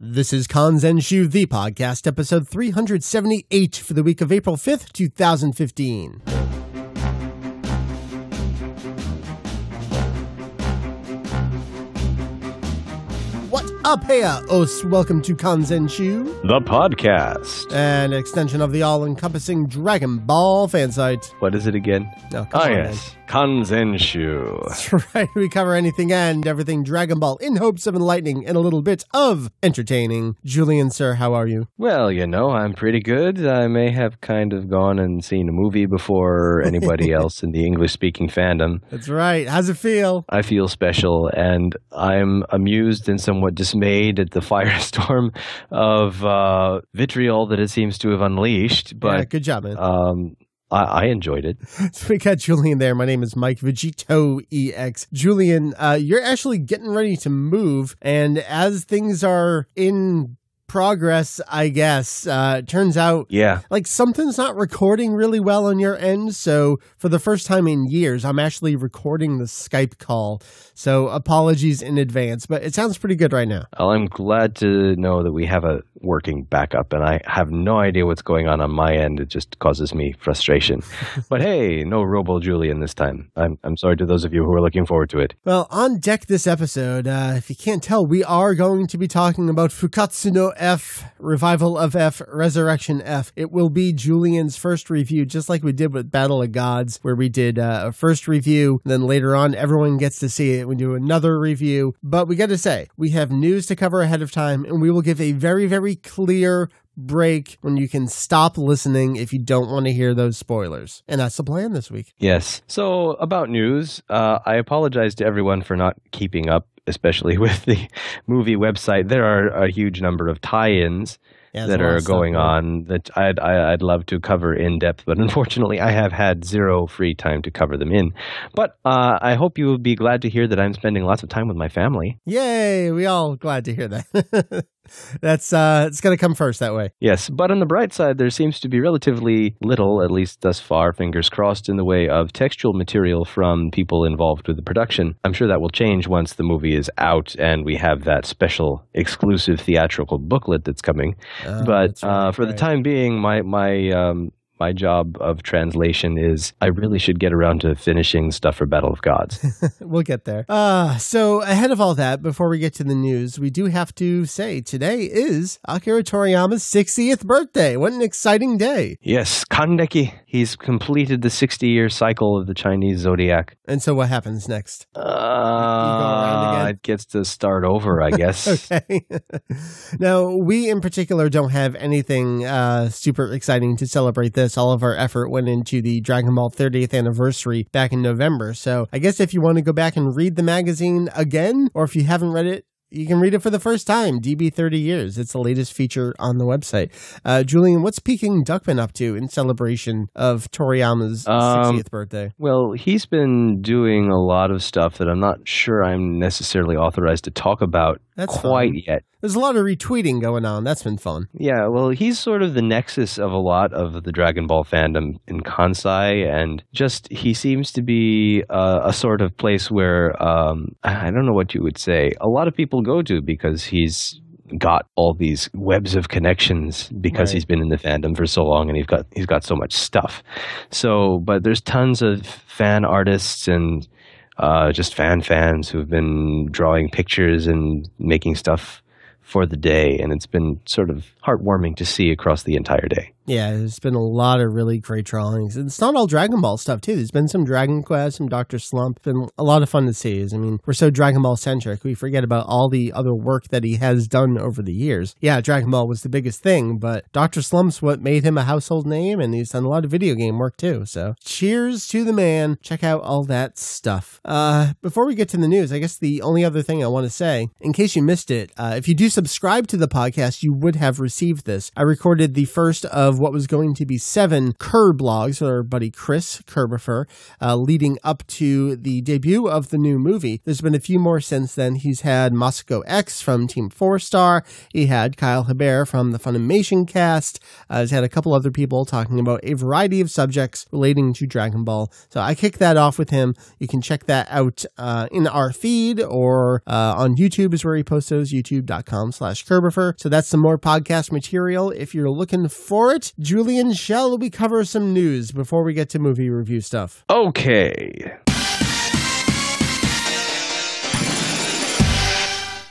This is Kanzenshuu, the podcast, episode 378 for the week of April 5th, 2015. What up, heya-os? Welcome to Kanzenshuu, the podcast, an extension of the all-encompassing Dragon Ball fan site. What is it again? Oh, come on, yes, Kanzenshuu. That's right, we cover anything and everything Dragon Ball in hopes of enlightening and a little bit of entertaining. Julian, sir, how are you? Well, you know, I'm pretty good. I may have kind of gone and seen a movie before anybody else in the English-speaking fandom. That's right. How's it feel? I feel special, and I'm amused and somewhat dismayed at the firestorm of vitriol that it seems to have unleashed. But yeah, good job, man. I enjoyed it. So we got Julian there. My name is Mike Vegito EX. Julian, you're actually getting ready to move, and as things are in progress, I guess, it turns out like something's not recording really well on your end. So for the first time in years, I'm actually recording the Skype call. So apologies in advance, but it sounds pretty good right now. Well, I'm glad to know that we have a working backup, and I have no idea what's going on my end. It just causes me frustration. But hey, no Robo Julian this time. I'm sorry to those of you who are looking forward to it. Well, on deck this episode, if you can't tell, we are going to be talking about Fukatsu no F, Revival of F, Resurrection F. It will be Julian's first review, just like we did with Battle of Gods, where we did a first review, then later on everyone gets to see it. We do another review, but we got to say, we have news to cover ahead of time, and we will give a very, very clear break when you can stop listening if you don't want to hear those spoilers. And that's the plan this week. Yes. So about news, I apologize to everyone for not keeping up, especially with the movie website. There are a huge number of tie-ins that are going on that I'd love to cover in depth, but unfortunately I have had zero free time to cover them in. But I hope you will be glad to hear that I'm spending lots of time with my family. Yay! We all glad to hear that. That's it's going to come first that way. Yes, but on the bright side, there seems to be relatively little, at least thus far, fingers crossed, in the way of textual material from people involved with the production. I'm sure that will change once the movie is out and we have that special exclusive theatrical booklet that's coming. But for the time being, my job of translation is I really should get around to finishing stuff for Battle of Gods. We'll get there. So ahead of all that, before we get to the news, we do have to say today is Akira Toriyama's 60th birthday. What an exciting day. Yes, Kandeki. He's completed the 60-year cycle of the Chinese zodiac. And so what happens next? It gets to start over, I guess. Okay. Now, we in particular don't have anything super exciting to celebrate this. All of our effort went into the Dragon Ball 30th anniversary back in November. So I guess if you want to go back and read the magazine again, or if you haven't read it, you can read it for the first time. DB 30 years. It's the latest feature on the website. Julian, what's Peking Duck been up to in celebration of Toriyama's 60th birthday? Well, he's been doing a lot of stuff that I'm not sure I'm necessarily authorized to talk about yet. There's a lot of retweeting going on. That's been fun. Yeah, well, he's sort of the nexus of a lot of the Dragon Ball fandom in Kansai, and just he seems to be a sort of place where, I don't know what you would say, a lot of people go to because he's got all these webs of connections because he's been in the fandom for so long and he's got so much stuff. So, but there's tons of fan artists and just fans who've been drawing pictures and making stuff for the day, and it's been sort of heartwarming to see across the entire day. Yeah, there's been a lot of really great drawings. It's not all Dragon Ball stuff, too. There's been some Dragon Quest, some Dr. Slump. It's been a lot of fun to see. I mean, we're so Dragon Ball-centric. We forget about all the other work that he has done over the years. Yeah, Dragon Ball was the biggest thing, but Dr. Slump's what made him a household name, and he's done a lot of video game work, too. So cheers to the man. Check out all that stuff. Before we get to the news, I guess the only other thing I want to say, in case you missed it, if you do subscribe to the podcast, you would have received this. I recorded the first of what was going to be 7 Kerr blogs, or our buddy Chris Kerbifer, leading up to the debut of the new movie. There's been a few more since then. He's had Masako X from Team 4-Star. He had Kyle Hebert from the Funimation cast. He's had a couple other people talking about a variety of subjects relating to Dragon Ball. So I kicked that off with him. You can check that out in our feed, or on YouTube is where he posts those, youtube.com/Kerbifer. So that's some more podcast material if you're looking for it. Julian, shall we cover some news before we get to movie review stuff? Okay.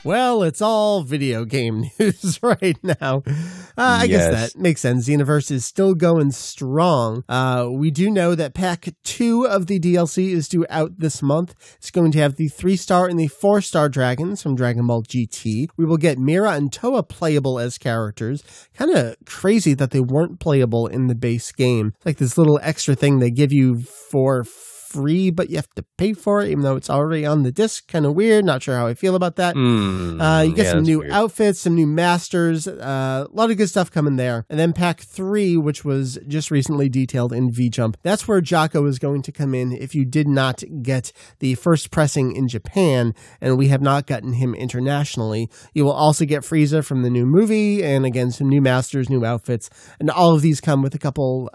Well, it's all video game news right now. I guess that makes sense. Xenoverse is still going strong. We do know that Pack 2 of the DLC is due out this month. It's going to have the 3-star and the 4-star dragons from Dragon Ball GT. We will get Mira and Toa playable as characters. Kind of crazy that they weren't playable in the base game. It's like this little extra thing they give you for free, but you have to pay for it, even though it's already on the disc. Kind of weird. Not sure how I feel about that. You get some new outfits, some new masters, a lot of good stuff coming there. And then Pack 3, which was just recently detailed in V-Jump. That's where Jocko is going to come in if you did not get the first pressing in Japan, and we have not gotten him internationally. You will also get Frieza from the new movie, and again, some new masters, new outfits, and all of these come with a couple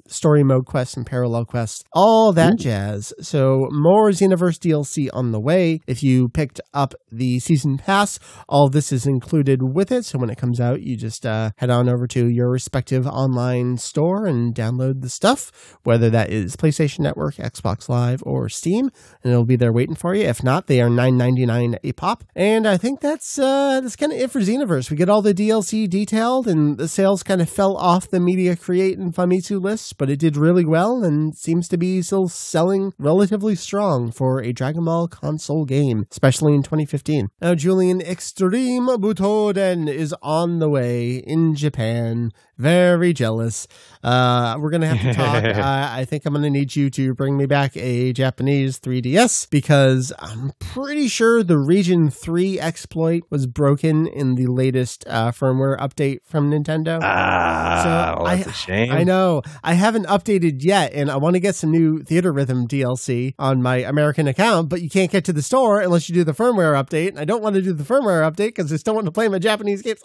story mode quests and parallel quests. All that jazz. So more Xenoverse DLC on the way. If you picked up the season pass, all this is included with it. So when it comes out, you just head on over to your respective online store and download the stuff, whether that is PlayStation Network, Xbox Live, or Steam, and it'll be there waiting for you. If not, they are $9.99 a pop. And I think that's kind of it for Xenoverse. We get all the DLC detailed, and the sales kind of fell off the Media Create and Famitsu lists, but it did really well and seems to be still selling relatively strong for a Dragon Ball console game, especially in 2015. Now, Julian, Extreme Butoden is on the way in Japan. Very jealous. We're going to have to talk. I think I'm going to need you to bring me back a Japanese 3DS, because I'm pretty sure the Region 3 exploit was broken in the latest firmware update from Nintendo. That's a shame. I know. I haven't updated yet, and I want to get some new Theater Rhythm DLC on my American account, but you can't get to the store unless you do the firmware update. And I don't want to do the firmware update because I still want to play my Japanese games.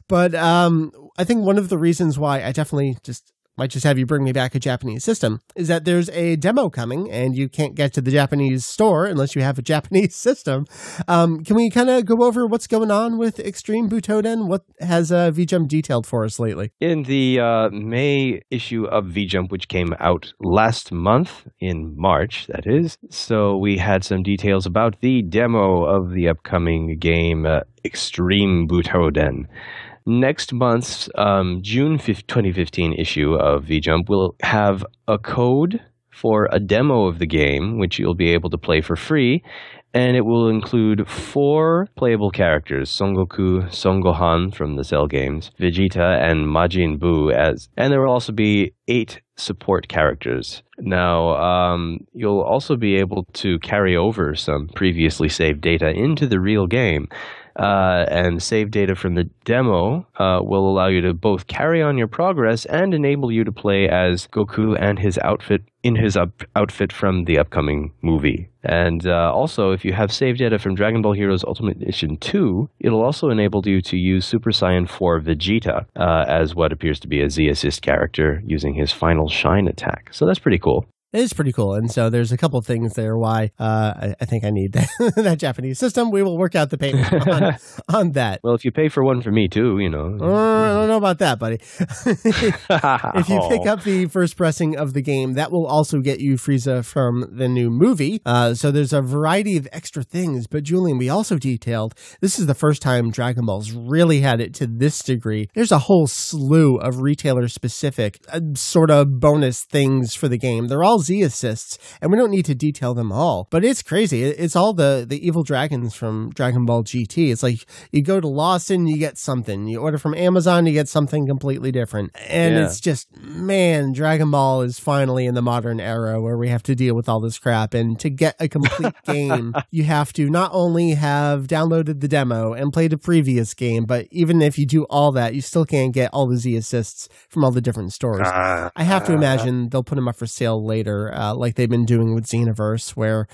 But I think one of the reasons why I definitely might just have you bring me back a Japanese system is that there's a demo coming, and you can't get to the Japanese store unless you have a Japanese system. Can we kind of go over what's going on with Extreme Butoden? What has V-Jump detailed for us lately? In the May issue of V-Jump, which came out last month, in March, that is, so we had some details about the demo of the upcoming game, Extreme Butoden. Next month's June 2015 issue of V-Jump will have a code for a demo of the game, which you'll be able to play for free, and it will include 4 playable characters: Son Goku, Son Gohan from the Cell games, Vegeta, and Majin Buu, and there will also be 8 support characters. Now, you'll also be able to carry over some previously saved data into the real game. And save data from the demo will allow you to both carry on your progress and enable you to play as Goku and his outfit outfit from the upcoming movie. And also, if you have saved data from Dragon Ball Heroes Ultimate Edition 2, it'll also enable you to use Super Saiyan 4 Vegeta as what appears to be a Z-Assist character using his Final Shine attack. So that's pretty cool. It is pretty cool. And so there's a couple of things there why I think I need that Japanese system. We will work out the payment on that. Well, if you pay for one for me too, I don't know about that, buddy. If you pick up the first pressing of the game, that will also get you Frieza from the new movie. So there's a variety of extra things. But Julian, we also detailed, this is the first time Dragon Ball's really had it to this degree. There's a whole slew of retailer-specific sort of bonus things for the game. They're all Z assists, and we don't need to detail them all, but it's crazy. It's all the evil dragons from Dragon Ball GT. It's like you go to Lawson, you get something. You order from Amazon, you get something completely different. And it's just, man, Dragon Ball is finally in the modern era where we have to deal with all this crap. And to get a complete game, you have to not only have downloaded the demo and played a previous game, but even if you do all that, you still can't get all the Z assists from all the different stores. I have to imagine they'll put them up for sale later, like they've been doing with Xenoverse, where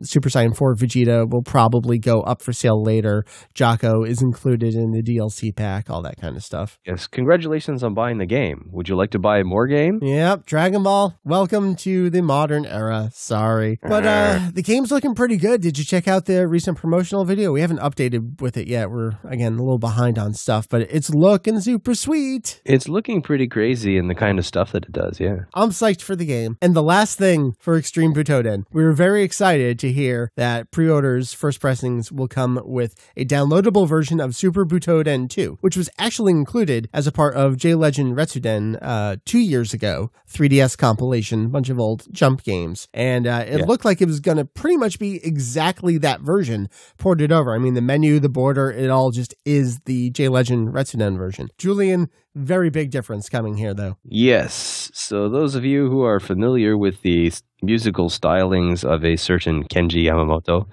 Super Saiyan 4 Vegeta will probably go up for sale later. Jocko is included in the DLC pack, all that kind of stuff. Yes, congratulations on buying the game. Would you like to buy more game? Yep, Dragon Ball, welcome to the modern era. Sorry. But the game's looking pretty good. Did you check out the recent promotional video? We haven't updated with it yet. We're, again, a little behind on stuff, but it's looking super sweet. It's looking pretty crazy in the kind of stuff that it does, yeah. I'm psyched for the game. And the last thing for Extreme Butoden, we were very excited to hear that pre-orders, first pressings, will come with a downloadable version of Super Butoden 2, which was actually included as a part of J-Legend Retsuden 2 years ago, 3DS compilation, bunch of old Jump games. And it looked like it was going to pretty much be exactly that version ported over. I mean, the menu, the border, it all just is the J-Legend Retsuden version. Julian, very big difference coming here, though. Yes. So those of you who are familiar with the musical stylings of a certain Kenji Yamamoto,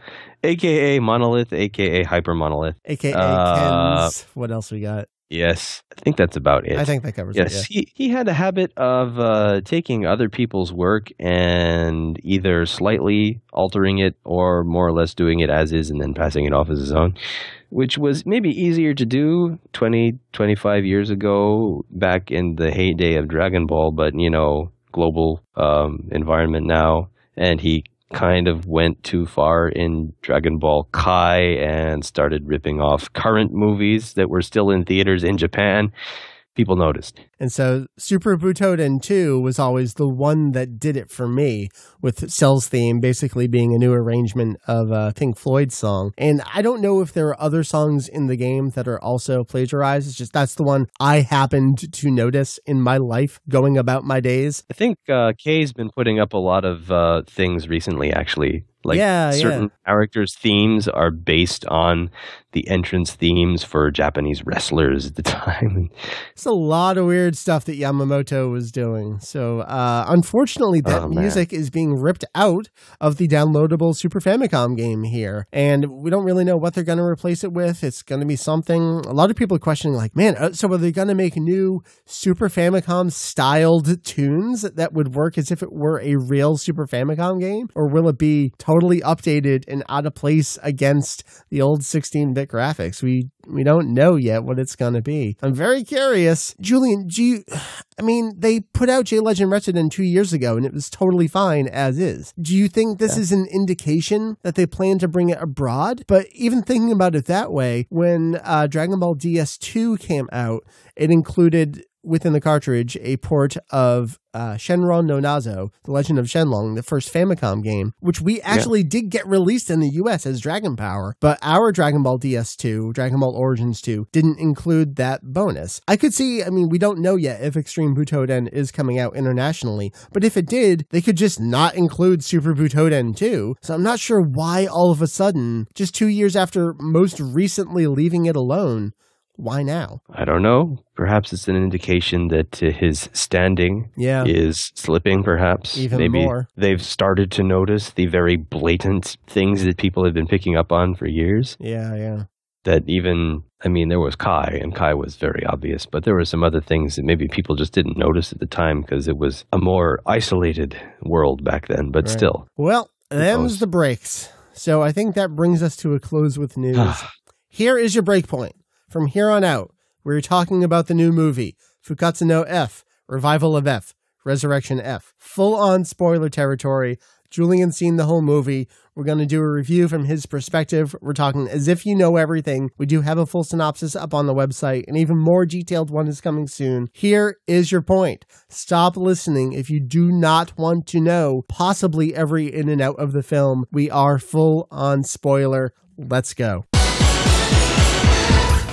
a.k.a. Monolith, a.k.a. Hyper Monolith. A.k.a. Ken's. What else we got? Yes, I think that's about it. I think that covers it, yeah. He had a habit of taking other people's work and either slightly altering it or more or less doing it as is and then passing it off as his own, which was maybe easier to do 20, 25 years ago back in the heyday of Dragon Ball, but, you know, global environment now, and he kind of went too far in Dragon Ball Kai and started ripping off current movies that were still in theaters in Japan. People noticed. And so Super Butoden 2 was always the one that did it for me, with Cell's theme basically being a new arrangement of a Pink Floyd song. And I don't know if there are other songs in the game that are also plagiarized. It's just that's the one I happened to notice in my life going about my days. I think Kay's been putting up a lot of things recently, actually. Like certain characters' themes are based on the entrance themes for Japanese wrestlers at the time. It's a lot of weird stuff that Yamamoto was doing. So unfortunately, that music is being ripped out of the downloadable Super Famicom game here. And we don't really know what they're going to replace it with. It's going to be something. A lot of people are questioning, like, man, so are they going to make new Super Famicom styled tunes that would work as if it were a real Super Famicom game? Or will it be totally updated and out of place against the old 16-bit graphics? We don't know yet what it's going to be. I'm very curious. Julian, they put out J-Legend Retsuden 2 years ago, and it was totally fine as is. Do you think this is an indication that they plan to bring it abroad? But even thinking about it that way, when Dragon Ball DS2 came out, it included within the cartridge a port of Shenron no Nazo, The Legend of Shenlong, the first Famicom game, which we actually did get released in the US as Dragon Power, but our Dragon Ball DS2, Dragon Ball Origins 2, didn't include that bonus. I could see, we don't know yet if Extreme Butoden is coming out internationally, but if it did, they could just not include Super Butoden 2, so I'm not sure why all of a sudden, just 2 years after most recently leaving it alone, why now? I don't know. Perhaps it's an indication that his standing is slipping, perhaps. Even more. They've started to notice the very blatant things that people have been picking up on for years. Yeah. That even, there was Kai, and Kai was very obvious, but there were some other things that maybe people just didn't notice at the time because it was a more isolated world back then, but still. Well, them's the breaks. So I think that brings us to a close with news. Here is your break point. From here on out, we're talking about the new movie, Fukatsu no F, Revival of F, Resurrection F. Full-on spoiler territory. Julian's seen the whole movie. We're going to do a review from his perspective. We're talking as if you know everything. We do have a full synopsis up on the website. An even more detailed one is coming soon. Here is your point. Stop listening if you do not want to know possibly every in and out of the film. We are full-on spoiler. Let's go.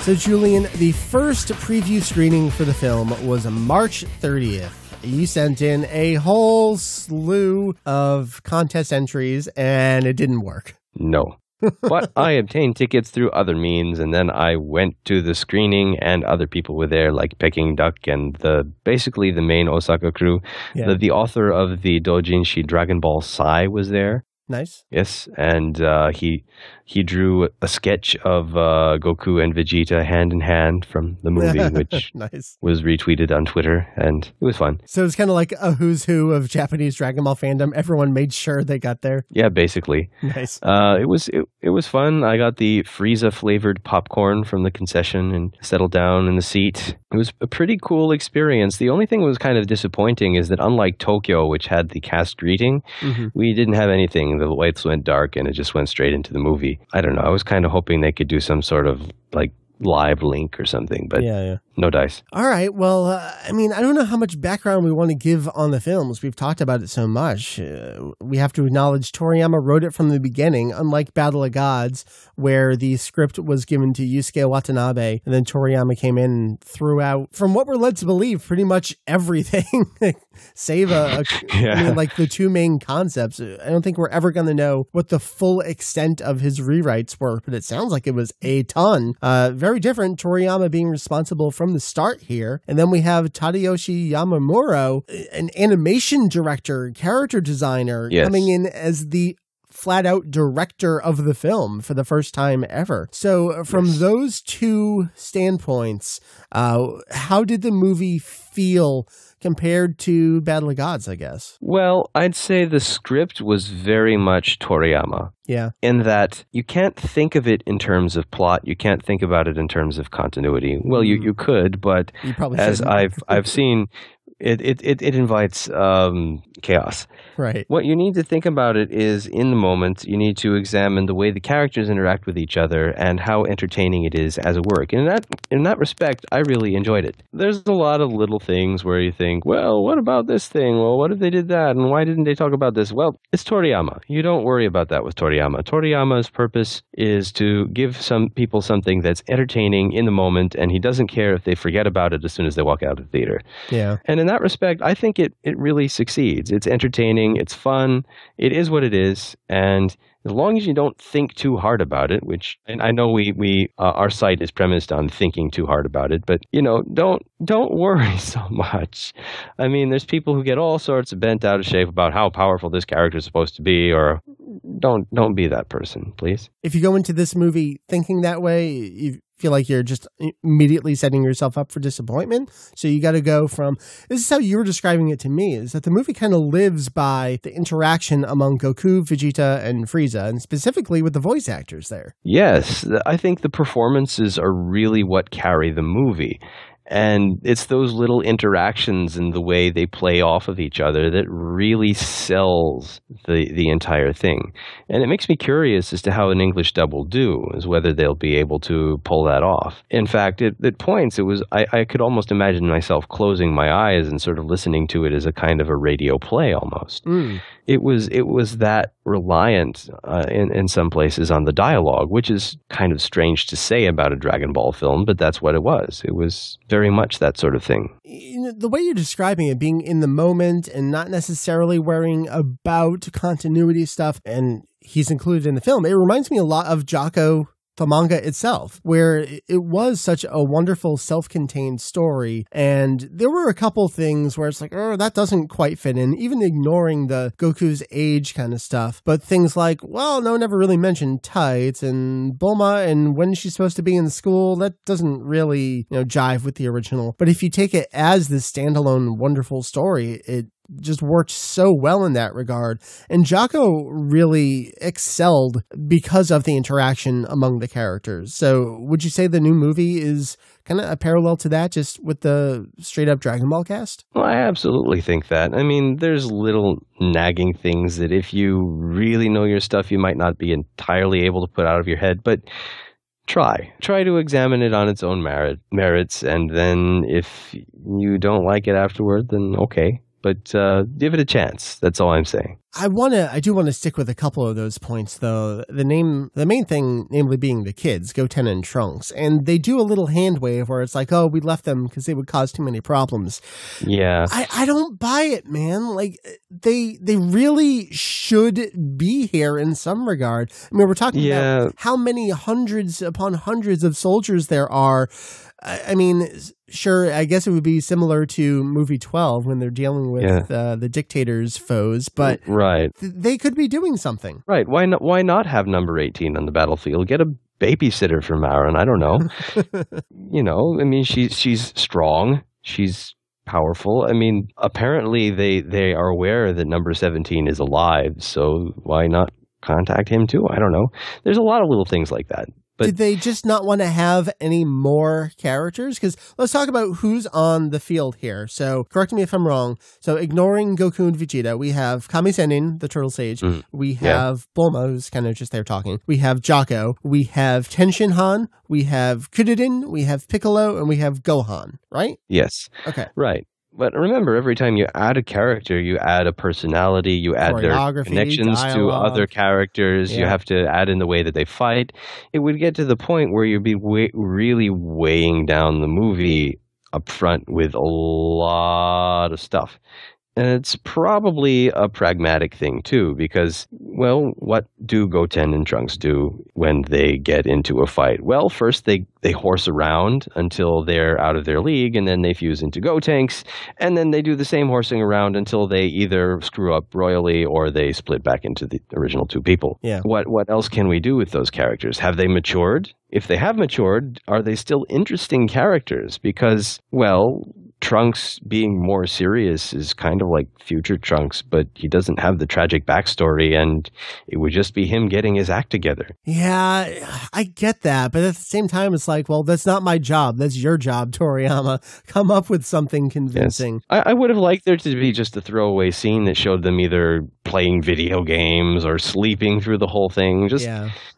So, Julian, the first preview screening for the film was March 30th. You sent in a whole slew of contest entries, and it didn't work. No. But I obtained tickets through other means, and then I went to the screening, and other people were there, like Peking Duck and basically the main Osaka crew. Yeah. The author of the Doujinshi Dragon Ball Sai was there. Nice. Yes, and he drew a sketch of Goku and Vegeta hand in hand from the movie, which nice. was retweeted on Twitter, and it was fun. So it's kind of like a who's who of Japanese Dragon Ball fandom. Everyone made sure they got there. Yeah, basically. Nice. It was fun. I got the Frieza flavored popcorn from the concession and settled down in the seat. It was a pretty cool experience. The only thing that was kind of disappointing is that unlike Tokyo, which had the cast greeting, we didn't have anything. The lights went dark and it just went straight into the movie. I don't know. I was kind of hoping they could do some sort of like live link or something, but no dice. All right. Well, I don't know how much background we want to give on the films. We've talked about it so much. We have to acknowledge Toriyama wrote it from the beginning, unlike Battle of Gods, where the script was given to Yusuke Watanabe, and then Toriyama came in and threw out, from what we're led to believe, pretty much everything, save like the two main concepts. I don't think we're ever going to know what the full extent of his rewrites were, but it sounds like it was a ton. Very different, Toriyama being responsible from the start here. And then we have Tadayoshi Yamamuro, an animation director, character designer, coming in as the flat-out director of the film for the first time ever. So from those two standpoints, how did the movie feel compared to Battle of Gods, I guess? Well, I'd say the script was very much Toriyama. Yeah. In that you can't think of it in terms of plot, you can't think about it in terms of continuity. Well, you could, but you probably as I've seen, it invites chaos. Right. What you need to think about it is, in the moment, you need to examine the way the characters interact with each other and how entertaining it is as a work. And in that respect, I really enjoyed it. There's a lot of little things where you think, well, what about this thing? Well, what if they did that? And why didn't they talk about this? Well, it's Toriyama. You don't worry about that with Toriyama. Toriyama's purpose is to give some people something that's entertaining in the moment, and he doesn't care if they forget about it as soon as they walk out of the theater. Yeah. And in that respect, I think it really succeeds. It's entertaining. It's fun. It is what it is. And as long as you don't think too hard about it, which, and I know we our site is premised on thinking too hard about it, but don't worry so much. I mean, there's people who get all sorts of bent out of shape about how powerful this character is supposed to be, or don't be that person, please. If you go into this movie thinking that way, you feel like you're just immediately setting yourself up for disappointment. So you got to go from, this is how you were describing it to me, is that the movie kind of lives by the interaction among Goku, Vegeta, and Frieza, and specifically with the voice actors there. Yes, I think the performances are really what carry the movie. And it's those little interactions and the way they play off of each other that really sells the entire thing. And it makes me curious as to how an English dub will do, as whether they'll be able to pull that off. In fact, at points, I could almost imagine myself closing my eyes and sort of listening to it as a kind of a radio play almost. It was that reliant in some places on the dialogue, which is kind of strange to say about a Dragon Ball film, but that's what it was. It was very much that sort of thing. The way you're describing it, being in the moment and not necessarily worrying about continuity stuff, and he's included in the film, it reminds me a lot of Jocko, the manga itself, where it was such a wonderful self-contained story. And there were a couple things where it's like, oh, that doesn't quite fit in, even ignoring the Goku's age kind of stuff. But things like, well, no one ever really mentioned tights and Bulma and when she's supposed to be in school, that doesn't really, jive with the original. But if you take it as this standalone wonderful story, it just worked so well in that regard. And Jocko really excelled because of the interaction among the characters. So would you say the new movie is kind of a parallel to that, just with the straight up Dragon Ball cast? Well, I absolutely think that. I mean, there's little nagging things that if you really know your stuff, you might not be entirely able to put out of your head, but try to examine it on its own merits. And then if you don't like it afterward, then okay. but give it a chance. That's all I'm saying. I do want to stick with a couple of those points, though. The main thing, namely being the kids, Goten and Trunks, and they do a little hand wave where it's like, oh, we left them because they would cause too many problems. Yeah, I don't buy it, man. Like they really should be here in some regard. I mean, we're talking about how many hundreds upon hundreds of soldiers there are. I mean, sure, I guess it would be similar to movie 12 when they're dealing with the dictator's foes, but they could be doing something. Right. Why not have number 18 on the battlefield? Get a babysitter for Marin. I don't know. I mean, she's strong. She's powerful. I mean, apparently they are aware that number 17 is alive, so why not contact him too? I don't know. There's a lot of little things like that. But did they just not want to have any more characters? Because let's talk about who's on the field here. So correct me if I'm wrong. So ignoring Goku and Vegeta, we have Kami Sennin, the Turtle Sage. We have Bulma, who's kind of just there talking. We have Jocko. We have Tenshinhan. We have Kuririn. We have Piccolo. And we have Gohan, right? Yes. Okay. Right. But remember, every time you add a character, you add a personality, you add their connections to other characters, you have to add in the way that they fight. It would get to the point where you'd be really weighing down the movie up front with a lot of stuff. And it's probably a pragmatic thing, too, because, well, what do Goten and Trunks do when they get into a fight? Well, first they horse around until they're out of their league, and then they fuse into Gotenks, and then they do the same horsing around until they either screw up royally or they split back into the original two people. Yeah. What else can we do with those characters? Have they matured? If they have matured, are they still interesting characters? Because, well, Trunks being more serious is kind of like future Trunks, but he doesn't have the tragic backstory, and it would just be him getting his act together. Yeah, I get that, but at the same time, it's like, well, that's not my job. That's your job, Toriyama. Come up with something convincing. Yes. I would have liked there to be just a throwaway scene that showed them either playing video games or sleeping through the whole thing. Just,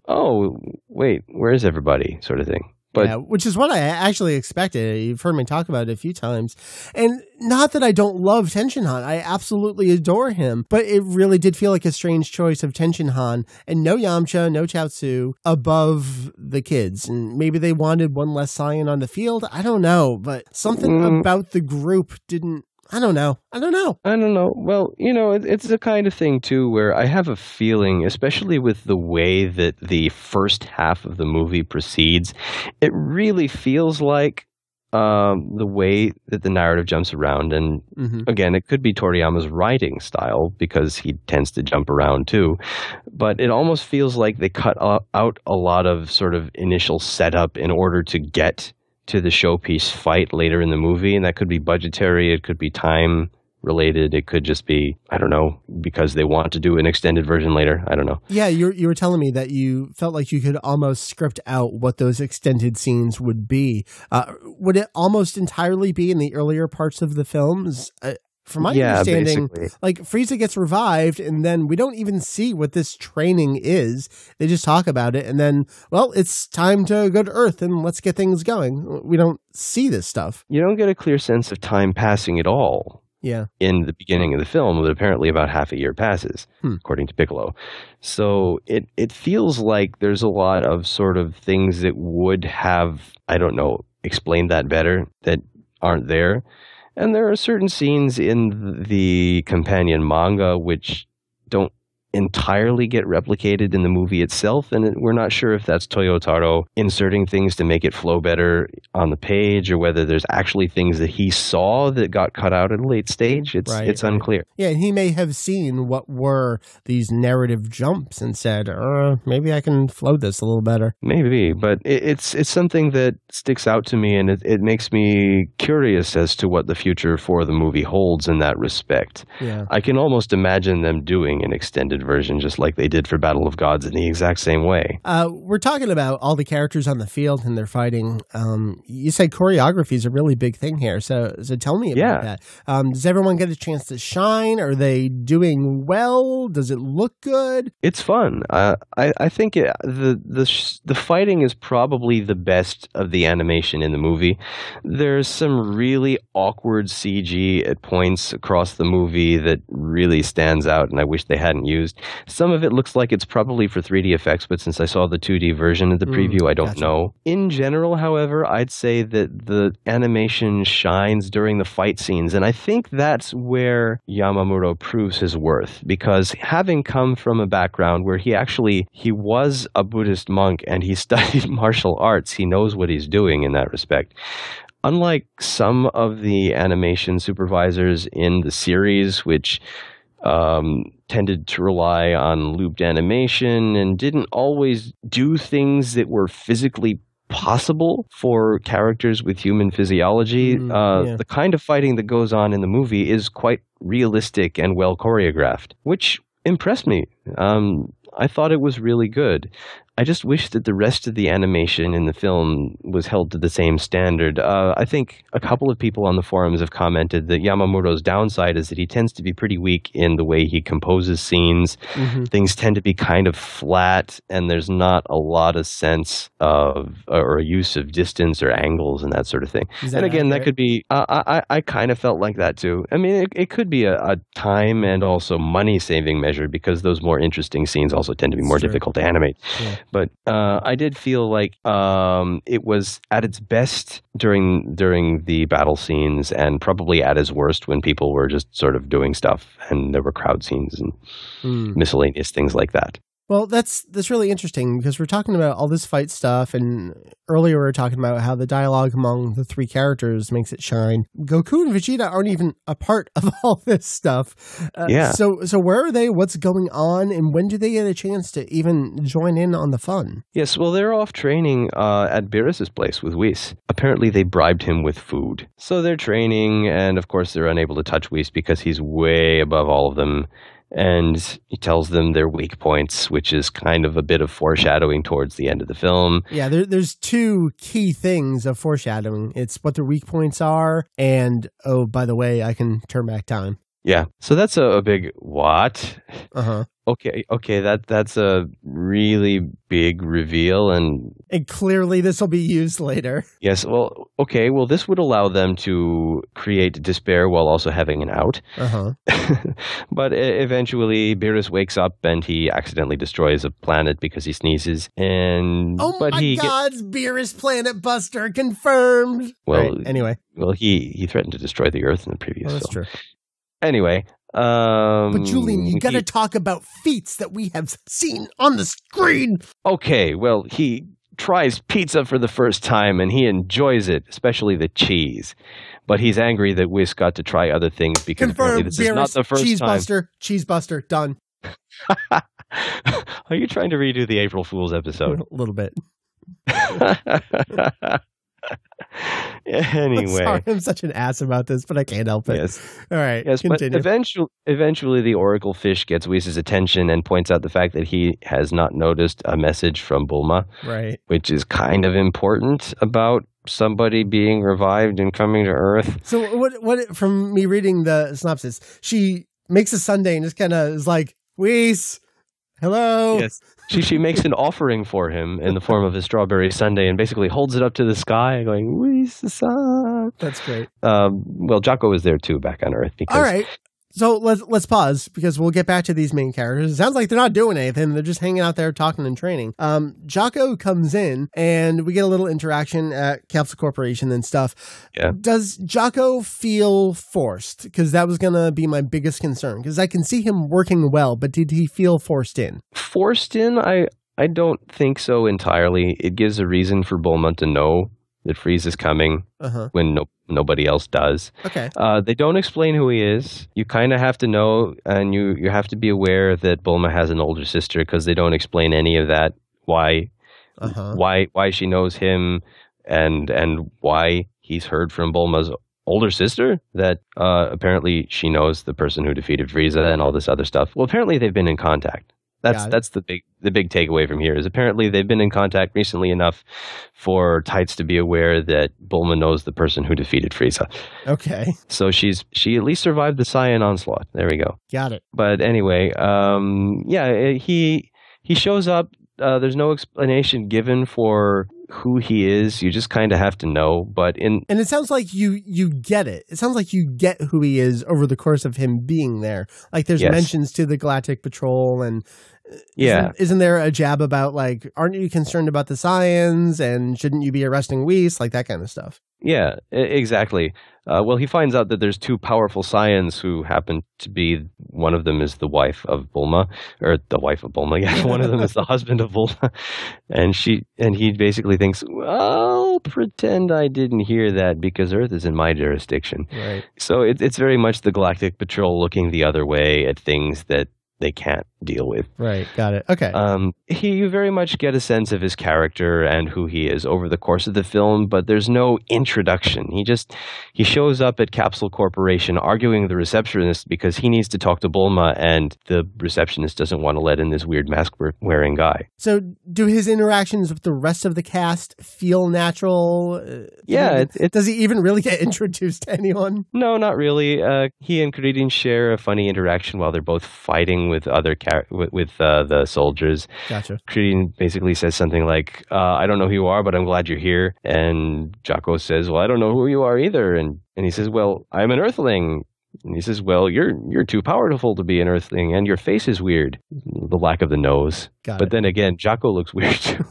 oh, wait, where's everybody, sort of thing. But, which is what I actually expected. You've heard me talk about it a few times. And not that I don't love Tenshinhan. I absolutely adore him. But it really did feel like a strange choice of Tenshinhan and no Yamcha, no Chaozu above the kids. And maybe they wanted one less Saiyan on the field. I don't know. But something about the group didn't. I don't know. Well, it's the kind of thing, too, where I have a feeling, especially with the way that the first half of the movie proceeds, it really feels like the way that the narrative jumps around. And again, it could be Toriyama's writing style because he tends to jump around, too. But it almost feels like they cut out a lot of sort of initial setup in order to get to the showpiece fight later in the movie, and that could be budgetary, it could be time related, it could just be, I don't know, because they want to do an extended version later. I don't know. Yeah, you were telling me that you felt like you could almost script out what those extended scenes would be. Would it almost entirely be in the earlier parts of the films? From my understanding, basically. Like Frieza gets revived and then we don't even see what this training is. They just talk about it and then, well, it's time to go to Earth and let's get things going. We don't see this stuff. You don't get a clear sense of time passing at all. Yeah. In the beginning of the film, but apparently about half a year passes, according to Piccolo. So it feels like there's a lot of sort of things that would have, I don't know, explained that better that aren't there. And there are certain scenes in the companion manga which don't entirely get replicated in the movie itself, and we're not sure if that's Toyotaro inserting things to make it flow better on the page, or whether there's actually things that he saw that got cut out at a late stage. It's unclear. Yeah, he may have seen what were these narrative jumps and said, maybe I can flow this a little better. Maybe, but it's something that sticks out to me, and it makes me curious as to what the future for the movie holds in that respect. Yeah. I can almost imagine them doing an extended extended version, just like they did for Battle of Gods in the exact same way. We're talking about all the characters on the field and they're fighting. You said choreography is a really big thing here. So tell me about that. Does everyone get a chance to shine? Are they doing well? Does it look good? It's fun. I think the fighting is probably the best of the animation in the movie. There's some really awkward CG at points across the movie that really stands out, and I wish they hadn't used. Some of it looks like it's probably for 3D effects, but since I saw the 2D version of the preview, I don't know. In general, however, I'd say that the animation shines during the fight scenes, and I think that's where Yamamuro proves his worth, because having come from a background where he was a Buddhist monk and he studied martial arts, he knows what he's doing in that respect. Unlike some of the animation supervisors in the series, which tended to rely on looped animation and didn't always do things that were physically possible for characters with human physiology, the kind of fighting that goes on in the movie is quite realistic and well choreographed, which impressed me. I thought it was really good. I just wish that the rest of the animation in the film was held to the same standard. I think a couple of people on the forums have commented that Yamamuro's downside is that he tends to be pretty weak in the way he composes scenes. Things tend to be kind of flat, and there's not a lot of sense of or use of distance or angles and that sort of thing. And again, that could be, I kind of felt like that too. I mean, it could be a time and also money-saving measure, because those more interesting scenes also tend to be more difficult to animate. Yeah. But I did feel like it was at its best during the battle scenes, and probably at its worst when people were just sort of doing stuff and there were crowd scenes and miscellaneous things like that. Well, that's really interesting, because we're talking about all this fight stuff, and earlier we were talking about how the dialogue among the three characters makes it shine. Goku and Vegeta aren't even a part of all this stuff. So where are they? What's going on? And when do they get a chance to even join in on the fun? Yes, well, they're off training at Beerus's place with Whis. Apparently they bribed him with food. So they're training, and of course they're unable to touch Whis because he's way above all of them. And he tells them their weak points, which is kind of a bit of foreshadowing towards the end of the film. Yeah, there's two key things of foreshadowing. It's what their weak points are, and, oh, by the way, I can turn back time. Yeah, so that's a big what? Okay, that's a really big reveal, and clearly this will be used later. Yes, well, okay, well, this would allow them to create despair while also having an out. But eventually, Beerus wakes up and he accidentally destroys a planet because he sneezes. And it's Beerus Planet Buster confirmed. Well, right, anyway, he threatened to destroy the Earth in the previous film. That's true. Anyway. But Julian, you got to talk about feats that we have seen on the screen. Okay, well, he tries pizza for the first time and he enjoys it, especially the cheese. But he's angry that Whis got to try other things because apparently this is not the first time. Cheesebuster, done. Are you trying to redo the April Fool's episode? A little bit. Anyway, sorry, I'm such an ass about this, but I can't help it. Yes. All right. Yes, continue. But eventually the Oracle Fish gets Whis' attention and points out the fact that he has not noticed a message from Bulma, right? Which is kind of important about somebody being revived and coming to Earth. So what from me reading the synopsis, she makes a sundae and just kind of is like, Whis, hello. Yes. She makes an offering for him in the form of a strawberry sundae and basically holds it up to the sky going, Whis-san. That's great. Well, Jocko was there too back on Earth. Because... All right. So let's pause, because we'll get back to these main characters. It sounds like they're not doing anything. They're just hanging out there talking and training. Jocko comes in and we get a little interaction at Capsule Corporation and stuff. Yeah. Does Jocko feel forced? Because that was going to be my biggest concern, because I can see him working well, but did he feel forced in? Forced in? I don't think so entirely. It gives a reason for Bulma to know that Frieza is coming when nobody else does. Okay. They don't explain who he is. You kind of have to know, and you have to be aware that Bulma has an older sister, because they don't explain any of that. Why she knows him, and why he's heard from Bulma's older sister that apparently she knows the person who defeated Frieza and all this other stuff. Well, apparently they've been in contact. That's the big takeaway from here is apparently they've been in contact recently enough for Tights to be aware that Bulma knows the person who defeated Frieza. Okay. So she at least survived the Saiyan onslaught. There we go. Got it. But anyway, he shows up. There's no explanation given for who he is. You just kind of have to know. And it sounds like you get it. It sounds like you get who he is over the course of him being there. Like there's mentions to the Galactic Patrol and isn't there a jab about like, aren't you concerned about the Saiyans and shouldn't you be arresting Whis? Like that kind of stuff. Yeah, exactly. Well, he finds out that there's two powerful Saiyans who happen to be, one of them is the wife of Bulma, or the wife of Bulma, yeah, one of them is the husband of Bulma, and he basically thinks, well, I'll pretend I didn't hear that because Earth is in my jurisdiction. Right. So it's very much the Galactic Patrol looking the other way at things that they can't deal with. Right. Got it. Okay. You very much get a sense of his character and who he is over the course of the film, but there's no introduction. He shows up at Capsule Corporation arguing with the receptionist because he needs to talk to Bulma and the receptionist doesn't want to let in this weird mask-wearing guy. So do his interactions with the rest of the cast feel natural? Does he even really get introduced to anyone? No, not really. He and Credine share a funny interaction while they're both fighting with other the soldiers. Gotcha. Credine basically says something like, I don't know who you are, but I'm glad you're here. And Jocko says, well, I don't know who you are either. And he says, well, I'm an Earthling. And he says, well, you're too powerful to be an Earthling, and your face is weird. The lack of the nose. But then again, Jocko looks weird too.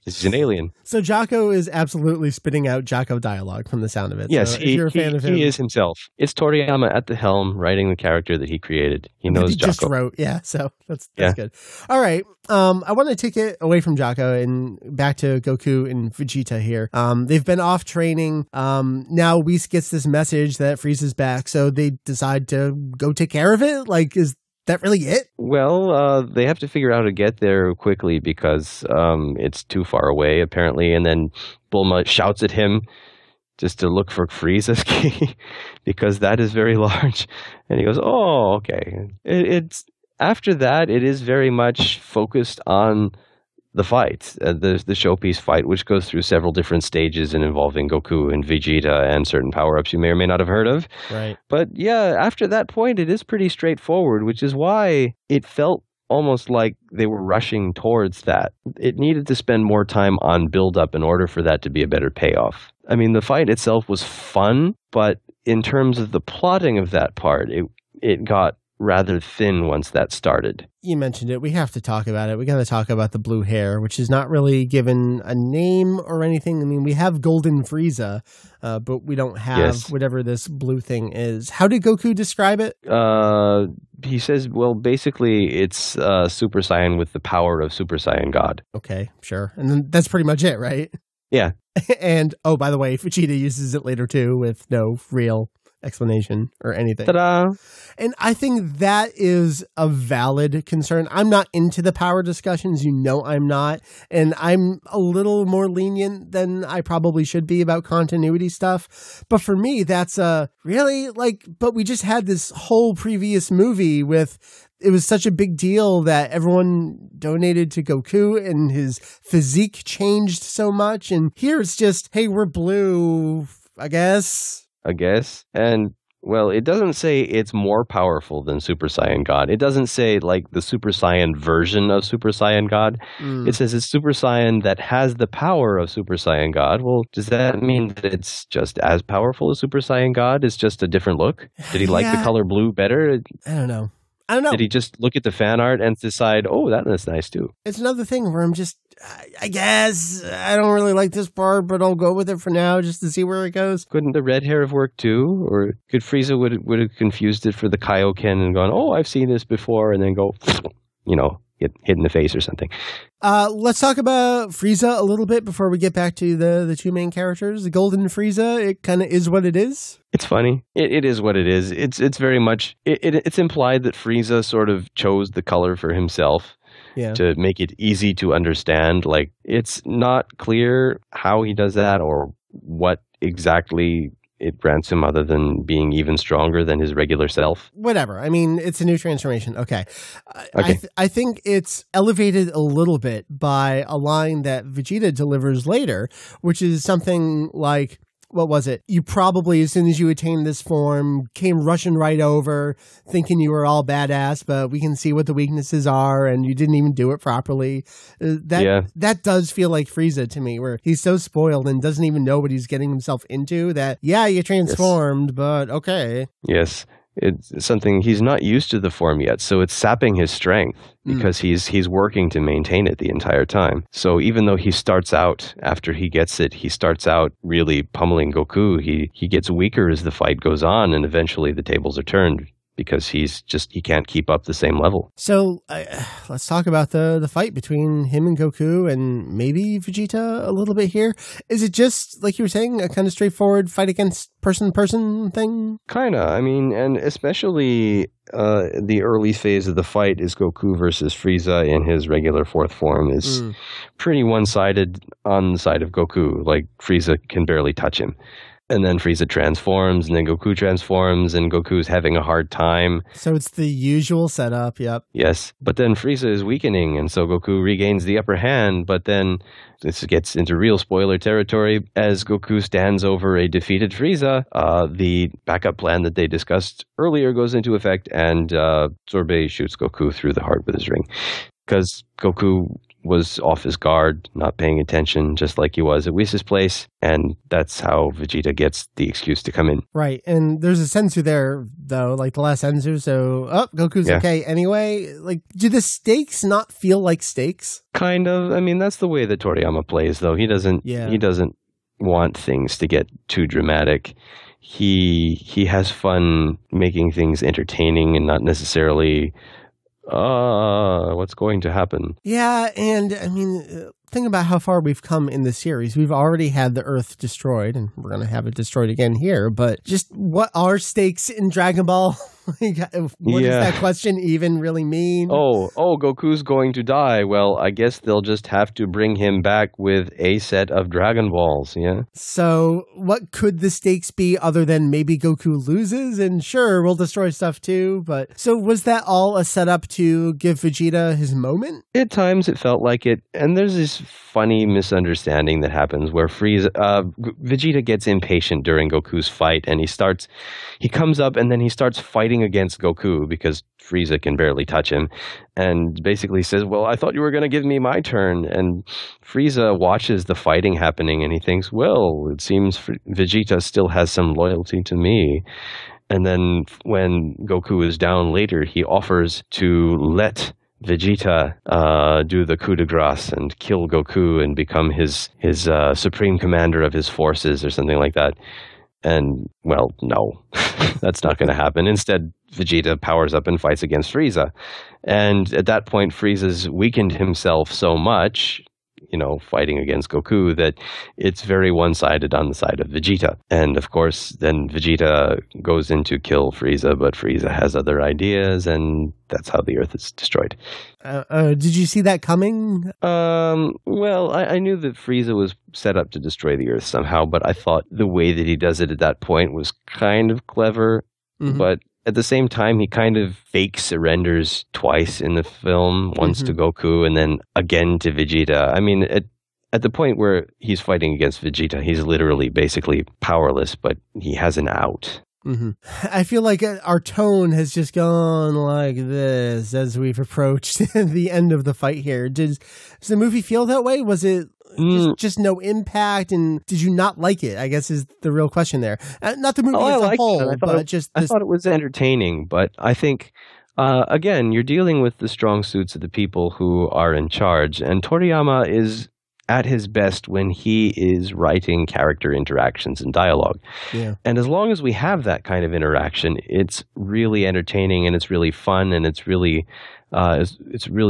He's an alien. So Jocko is absolutely spitting out Jocko dialogue from the sound of it. Yes, so if you're a fan of him, he is himself. It's Toriyama at the helm writing the character that he created. He knows Jocko. Just wrote, so that's good. All right. I want to take it away from Jocko and back to Goku and Vegeta here. They've been off training. Now Whis gets this message that Frieza's back, so they decide to go take care of it. Like, is that really it? Well, they have to figure out how to get there quickly because it's too far away, apparently. And then Bulma shouts at him just to look for Frieza's key because that is very large. And he goes, oh, okay. It's after that, it is very much focused on the fight, the showpiece fight, which goes through several different stages and involving Goku and Vegeta and certain power-ups you may or may not have heard of. Right. But yeah, after that point, it is pretty straightforward, which is why it felt almost like they were rushing towards that. It needed to spend more time on build-up in order for that to be a better payoff. I mean, the fight itself was fun, but in terms of the plotting of that part, it got rather thin once that started. You mentioned it. We have to talk about it. We got to talk about the blue hair, which is not really given a name or anything. I mean, we have Golden Frieza, but we don't have whatever this blue thing is. How did Goku describe it? He says, well, basically it's Super Saiyan with the power of Super Saiyan God. Okay, sure. And then that's pretty much it, right? Yeah. And, oh, by the way, Vegeta uses it later too with no real explanation or anything. Ta-da! And I think that is a valid concern. I'm not into the power discussions. You know I'm not. And I'm a little more lenient than I probably should be about continuity stuff. But for me, that's really like, but we just had this whole previous movie with, it was such a big deal that everyone donated to Goku and his physique changed so much. And here it's just, hey, we're blue, I guess. And, well, it doesn't say it's more powerful than Super Saiyan God. It doesn't say, like, the Super Saiyan version of Super Saiyan God. It says it's Super Saiyan that has the power of Super Saiyan God. Well, does that mean that it's just as powerful as Super Saiyan God? It's just a different look? Did he like the color blue better? I don't know. Did he just look at the fan art and decide, oh, that's nice too? It's another thing where I'm just, I guess, I don't really like this part, but I'll go with it for now just to see where it goes. Couldn't the red hair have worked too? Or could Frieza would have confused it for the Kaioken and gone, oh, I've seen this before, and then go, get hit in the face or something. Let's talk about Frieza a little bit before we get back to the two main characters. The Golden Frieza, it kind of is what it is. It's funny. It is what it is. It's very much, it's implied that Frieza sort of chose the color for himself to make it easy to understand. Like, it's not clear how he does that or what exactly it grants him other than being even stronger than his regular self? Whatever. I mean, it's a new transformation. Okay. Okay. I think it's elevated a little bit by a line that Vegeta delivers later, which is something like, what was it? You probably, as soon as you attained this form, came rushing right over, thinking you were all badass, but we can see what the weaknesses are, and you didn't even do it properly. That does feel like Frieza to me, where he's so spoiled and doesn't even know what he's getting himself into that, yeah, you transformed, but okay. Yes. It's something he's not used to the form yet, so it's sapping his strength because he's working to maintain it the entire time. So even though he starts out, after he gets it, he starts out really pummeling Goku, he gets weaker as the fight goes on, and eventually the tables are turned because he can't keep up the same level. So let's talk about the fight between him and Goku and maybe Vegeta a little bit here. Is it just, like you were saying, a kind of straightforward fight against person thing? Kinda. I mean, and especially the early phase of the fight is Goku versus Frieza in his regular fourth form is pretty one-sided on the side of Goku. Like, Frieza can barely touch him. And then Frieza transforms, and then Goku transforms, and Goku's having a hard time. So it's the usual setup, yep. Yes, but then Frieza is weakening, and so Goku regains the upper hand, but then this gets into real spoiler territory. As Goku stands over a defeated Frieza, the backup plan that they discussed earlier goes into effect, and Sorbet shoots Goku through the heart with his ring. Because Goku was off his guard, not paying attention, just like he was at Whis' place, and that's how Vegeta gets the excuse to come in. Right, and there's a senzu there, though, like the last senzu, so, Goku's okay anyway. Like, do the stakes not feel like stakes? Kind of. I mean, that's the way that Toriyama plays, though. He doesn't want things to get too dramatic. He has fun making things entertaining and not necessarily what's going to happen? Yeah, and I mean, think about how far we've come in the series. We've already had the Earth destroyed, and we're going to have it destroyed again here, but just what are stakes in Dragon Ball? What does that question even really mean? Oh, Goku's going to die. Well, I guess they'll just have to bring him back with a set of Dragon Balls, yeah? So what could the stakes be other than maybe Goku loses? And sure, we'll destroy stuff too, but so was that all a setup to give Vegeta his moment? At times it felt like it, and there's this funny misunderstanding that happens where Vegeta gets impatient during Goku's fight, and he comes up and then he starts fighting against Goku because Frieza can barely touch him, and basically says, well, I thought you were going to give me my turn. And Frieza watches the fighting happening and he thinks, well, it seems Vegeta still has some loyalty to me. And then when Goku is down later, he offers to let Vegeta do the coup de grace and kill Goku and become his supreme commander of his forces or something like that. And, well, no, that's not going to happen. Instead, Vegeta powers up and fights against Frieza. And at that point, Frieza's weakened himself so much, fighting against Goku, that it's very one-sided on the side of Vegeta. And, of course, then Vegeta goes in to kill Frieza, but Frieza has other ideas, and that's how the Earth is destroyed. Did you see that coming? Well, I knew that Frieza was set up to destroy the Earth somehow, but I thought the way that he does it at that point was kind of clever. Mm-hmm. But at the same time, he kind of fake surrenders twice in the film, once to Goku and then again to Vegeta. I mean, at the point where he's fighting against Vegeta, he's literally basically powerless, but he has an out. Mm-hmm. I feel like our tone has just gone like this as we've approached the end of the fight here. Does the movie feel that way? Was it just no impact? And did you not like it, I guess, is the real question there. Not the movie as a whole, but just I thought it was entertaining, but I think, again, you're dealing with the strong suits of the people who are in charge, and Toriyama is at his best when he is writing character interactions and dialogue. Yeah. And as long as we have that kind of interaction, it's really entertaining and it's really fun and it's really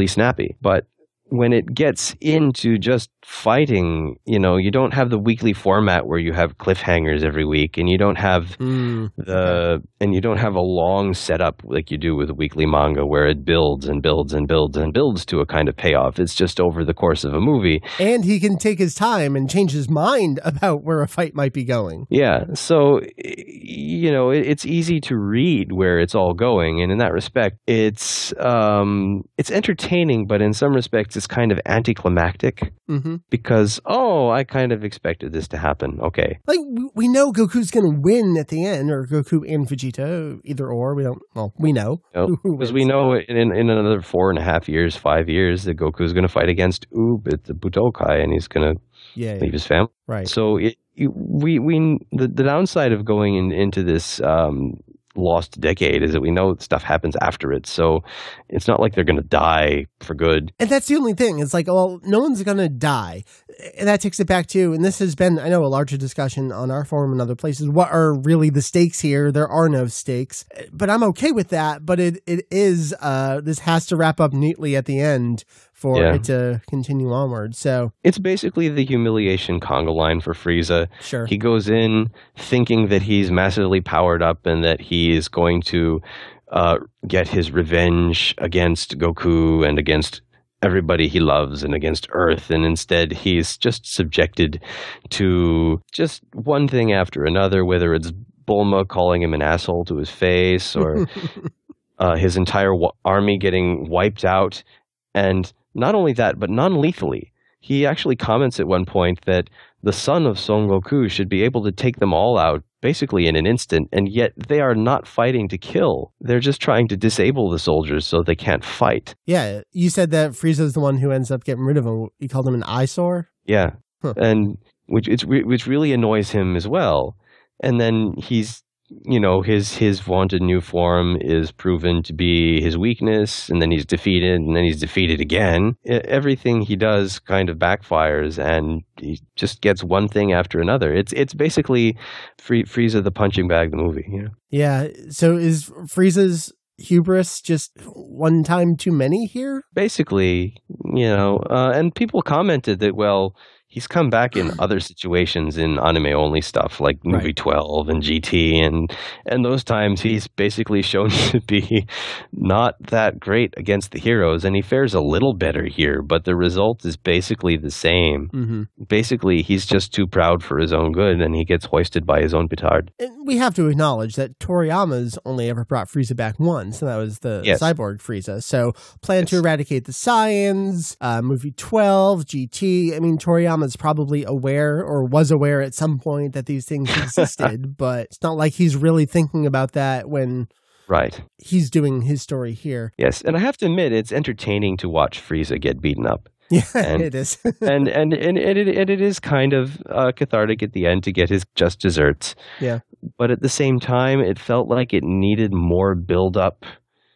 snappy. But when it gets into just fighting, you don't have the weekly format where you have cliffhangers every week, and you don't have you don't have a long setup like you do with a weekly manga where it builds and builds and builds and builds to a kind of payoff. It's just over the course of a movie. And he can take his time and change his mind about where a fight might be going. Yeah. So, it's easy to read where it's all going. And in that respect, it's entertaining, but in some respects, it's kind of anticlimactic because, I kind of expected this to happen. Okay. Like, we know Goku's going to win at the end, or Goku and Vegeta, either or. We know. Because we know in another 4.5 years, 5 years, that Goku's going to fight against Oob at the Budokai, and he's going to leave his family. Right. So the downside of going into this lost decade is that we know stuff happens after it. So it's not like they're going to die for good. And that's the only thing. It's like, well, no one's going to die. And that takes it back to, and this has been, I know, a larger discussion on our forum and other places. What are really the stakes here? There are no stakes. But I'm okay with that. But it is, this has to wrap up neatly at the end for it to continue onward. So it's basically the humiliation conga line for Frieza. Sure. He goes in thinking that he's massively powered up and that he is going to get his revenge against Goku and against everybody he loves and against Earth, and instead he's just subjected to just one thing after another, whether it's Bulma calling him an asshole to his face or his entire army getting wiped out. And not only that, but non-lethally. He actually comments at one point that the son of Son Goku should be able to take them all out basically in an instant, and yet they are not fighting to kill. They're just trying to disable the soldiers so they can't fight. Yeah, you said that Frieza's the one who ends up getting rid of him. You called him an eyesore? Yeah, and which really annoys him as well. And then he's, his vaunted new form is proven to be his weakness, and then he's defeated, and then he's defeated again. Everything he does kind of backfires, and he just gets one thing after another. It's basically Frieza the punching bag, the movie. Yeah. So is Frieza's hubris just one time too many here? Basically, and people commented that, well, he's come back in other situations in anime-only stuff, like movie 12 and GT, and those times he's basically shown to be not that great against the heroes, and he fares a little better here, but the result is basically the same. Mm-hmm. Basically, he's just too proud for his own good, and he gets hoisted by his own petard. And we have to acknowledge that Toriyama's only ever brought Frieza back once, and that was the cyborg Frieza. So, Plan to Eradicate the Saiyans, movie 12, GT, I mean, Toriyama is probably aware or was aware at some point that these things existed, but it's not like he's really thinking about that when he's doing his story here. Yes, and I have to admit, it's entertaining to watch Frieza get beaten up. Yeah, it is. and it is kind of cathartic at the end to get his just desserts. Yeah. But at the same time, it felt like it needed more build-up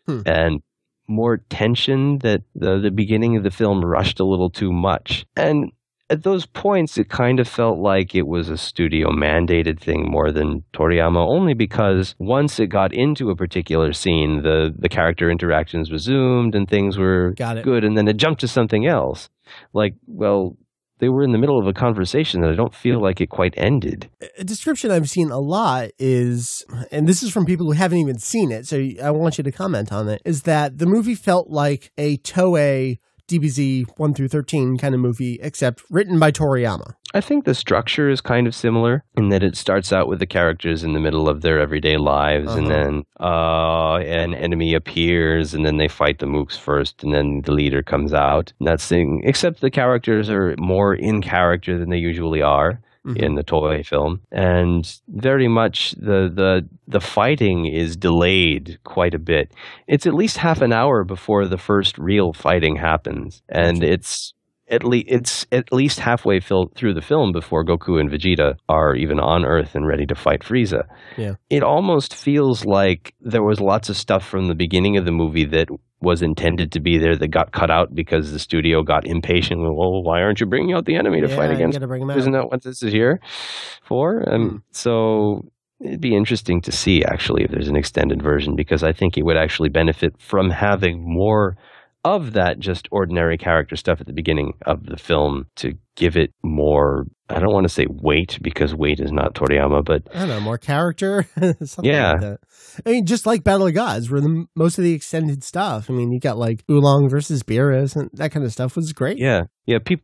and more tension, that the beginning of the film rushed a little too much. And at those points, it kind of felt like it was a studio-mandated thing more than Toriyama, only because once it got into a particular scene, the character interactions resumed and things were good, and then it jumped to something else. Like, well, they were in the middle of a conversation that I don't feel like it quite ended. A description I've seen a lot is, and this is from people who haven't even seen it, so I want you to comment on it, is that the movie felt like a Toei DBZ 1 through 13 kind of movie, except written by Toriyama. I think the structure is kind of similar in that it starts out with the characters in the middle of their everyday lives, and then an enemy appears, and then they fight the mooks first, and then the leader comes out. And that's the thing. Except the characters are more in character than they usually are. In the Toei film, and very much the fighting is delayed quite a bit. It's at least half an hour before the first real fighting happens, and it's at least halfway through the film before Goku and Vegeta are even on Earth and ready to fight Frieza. Yeah, it almost feels like there was lots of stuff from the beginning of the movie that was intended to be there that got cut out because the studio got impatient. Well, why aren't you bringing out the enemy to fight against? Isn't that what this is here for? So it'd be interesting to see, actually, if there's an extended version, because I think it would actually benefit from having more of that just ordinary character stuff at the beginning of the film to give it more, I don't want to say weight because weight is not Toriyama, but I don't know, more character, something yeah. like that. I mean, just like Battle of Gods, where most of the extended stuff, I mean, you got like Oolong versus Beerus and that kind of stuff was great. Yeah.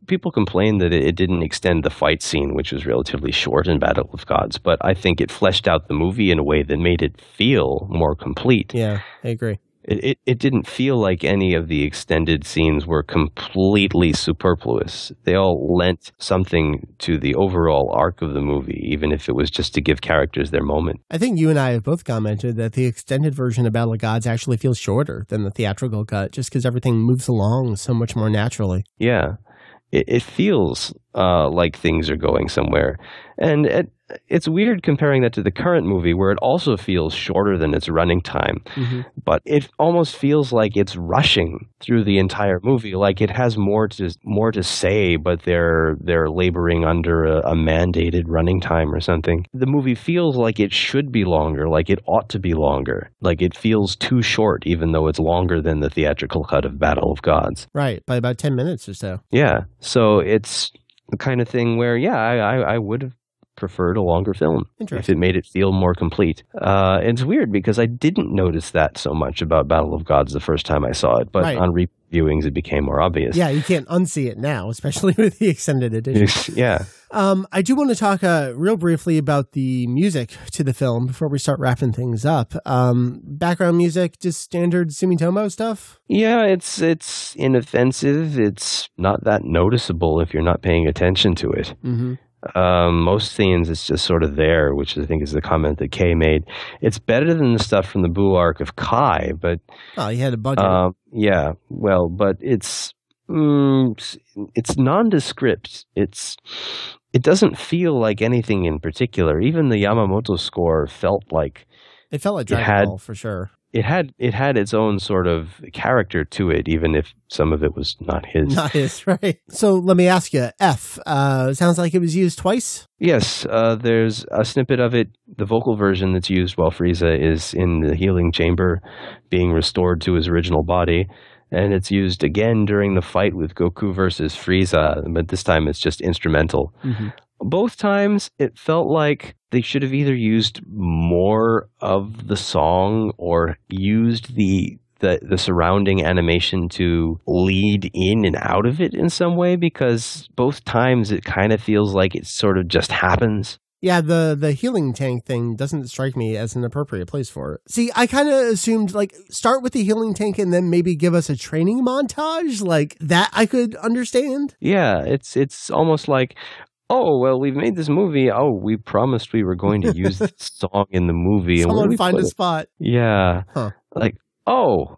People complained that it didn't extend the fight scene, which was relatively short in Battle of Gods, but I think it fleshed out the movie in a way that made it feel more complete. Yeah, I agree. It didn't feel like any of the extended scenes were completely superfluous. They all lent something to the overall arc of the movie, even if it was just to give characters their moment. I think you and I have both commented that the extended version of Battle of Gods actually feels shorter than the theatrical cut, just because everything moves along so much more naturally. Yeah, it feels like things are going somewhere. And it's weird comparing that to the current movie where it also feels shorter than its running time. Mm-hmm. But it almost feels like it's rushing through the entire movie, like it has more to say, but they're laboring under a mandated running time or something. The movie feels like it should be longer, like it ought to be longer. Like it feels too short, even though it's longer than the theatrical cut of Battle of Gods. Right, by about 10 minutes or so. Yeah, so it's the kind of thing where, yeah, I would have preferred a longer film if it made it feel more complete. It's weird because I didn't notice that so much about Battle of Gods the first time I saw it, but on reviewings it became more obvious. Yeah, you can't unsee it now, especially with the extended edition. Yeah. I do want to talk real briefly about the music to the film before we start wrapping things up. Background music, just standard Sumitomo stuff? Yeah, it's inoffensive. It's not that noticeable if you're not paying attention to it. Mm-hmm. Most scenes it's just sort of there, which I think is the comment that Kay made. It's better than the stuff from the Boo arc of Kai, but you had a budget. Yeah, well, but it's nondescript. It doesn't feel like anything in particular. Even the Yamamoto score felt like Dragon Ball for sure. It had its own sort of character to it, even if some of it was not his. Not his, right. So let me ask you, F, sounds like it was used twice? Yes, there's a snippet of it. The vocal version that's used while Frieza is in the healing chamber being restored to his original body. And it's used again during the fight with Goku versus Frieza, but this time it's just instrumental. Mm-hmm. Both times, it felt like they should have either used more of the song or used the surrounding animation to lead in and out of it in some way, because both times it kind of feels like it sort of just happens. Yeah, the healing tank thing doesn't strike me as an appropriate place for it. See, I kind of assumed, like, start with the healing tank and then maybe give us a training montage. Like, that I could understand. Yeah, it's almost like, oh, well, we've made this movie. Oh, we promised we were going to use this song in the movie. Someone find a spot. Yeah. Huh. Like, oh,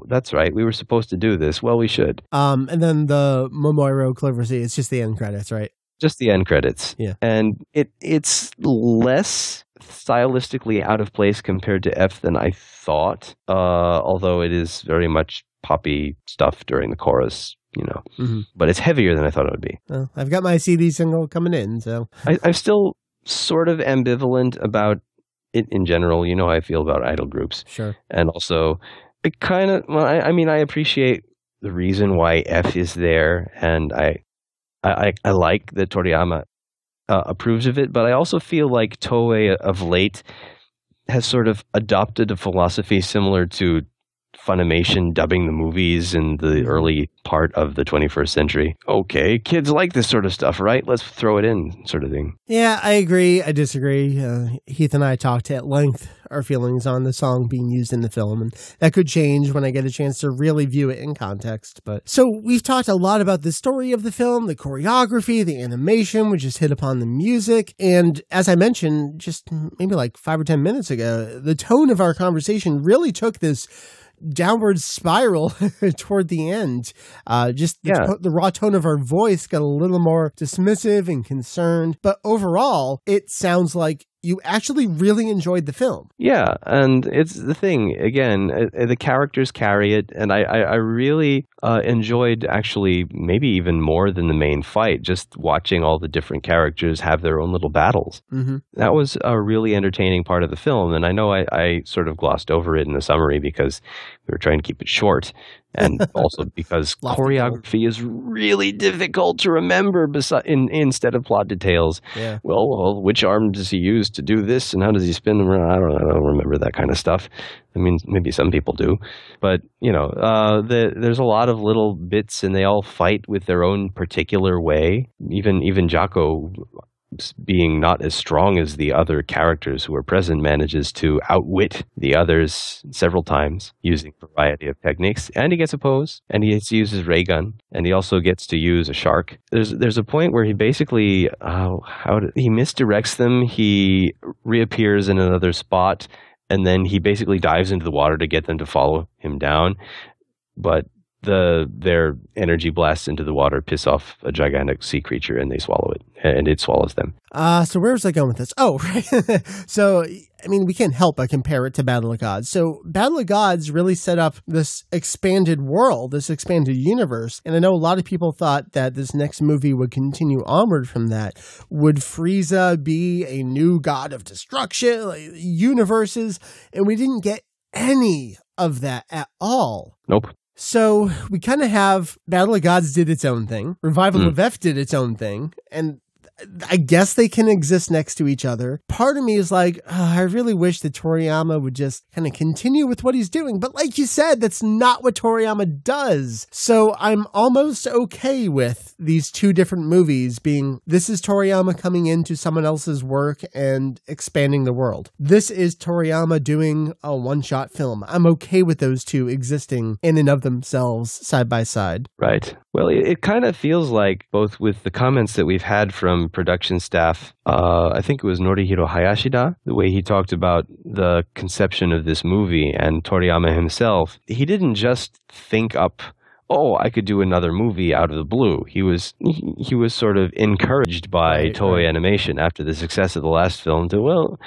that's right. We were supposed to do this. Well, we should. And then the Momoiro Clover Sea, it's just the end credits, right? Just the end credits. Yeah. And it's less stylistically out of place compared to F than I thought, although it is very much poppy stuff during the chorus, you know. Mm-hmm. But it's heavier than I thought it would be. Well, I've got my CD single coming in, so. I'm still sort of ambivalent about it in general. You know how I feel about idol groups. Sure. And also, it kind of, well, I mean, I appreciate the reason why F is there, and I like that Toriyama approves of it, but I also feel like Toei of late has sort of adopted a philosophy similar to Funimation dubbing the movies in the early part of the 21st century. Okay, kids like this sort of stuff, right? Let's throw it in, sort of thing. Yeah, I agree. I disagree. Heath and I talked at length our feelings on the song being used in the film, and that could change when I get a chance to really view it in context. But so we've talked a lot about the story of the film, the choreography, the animation. We just hit upon the music, and as I mentioned just maybe like 5 or 10 minutes ago, the tone of our conversation really took this downward spiral toward the end. The raw tone of our voice got a little more dismissive and concerned, but overall it sounds like you actually really enjoyed the film. Yeah, and it's the thing, again, the characters carry it, and I really enjoyed, actually, maybe even more than the main fight, just watching all the different characters have their own little battles. Mm-hmm. That was a really entertaining part of the film, and I know I sort of glossed over it in the summary because we were trying to keep it short, And also because Lofty choreography is really difficult to remember instead of plot details. Yeah. Well, which arm does he use to do this, and how does he spin them around? I don't remember that kind of stuff. I mean, maybe some people do. But, there's a lot of little bits, and they all fight with their own particular way. Even Jocko, being not as strong as the other characters who are present, manages to outwit the others several times using a variety of techniques. And he gets a pose, and he gets to use his ray gun, and he also gets to use a shark. There's a point where he basically he misdirects them. He reappears in another spot, and then he basically dives into the water to get them to follow him down. But their energy blasts into the water, piss off a gigantic sea creature, and they swallow it, and it swallows them. So where was I going with this? Oh, right. So, I mean, we can't help but compare it to Battle of Gods. So Battle of Gods really set up this expanded world, this expanded universe. And I know a lot of people thought that this next movie would continue onward from that. Would Frieza be a new god of destruction, like universes? And we didn't get any of that at all. Nope. So we kind of have Battle of Gods did its own thing. Revival of F did its own thing. And I guess they can exist next to each other. Part of me is like, I really wish that Toriyama would just kind of continue with what he's doing. But like you said, that's not what Toriyama does. So I'm almost okay with these two different movies being, this is Toriyama coming into someone else's work and expanding the world. This is Toriyama doing a one-shot film. I'm okay with those two existing in and of themselves side by side. Right. Well, it kind of feels like, both with the comments that we've had from production staff, I think it was Norihiro Hayashida, the way he talked about the conception of this movie, and Toriyama himself, he didn't just think up, I could do another movie out of the blue. He was sort of encouraged by Toei Animation after the success of the last film to,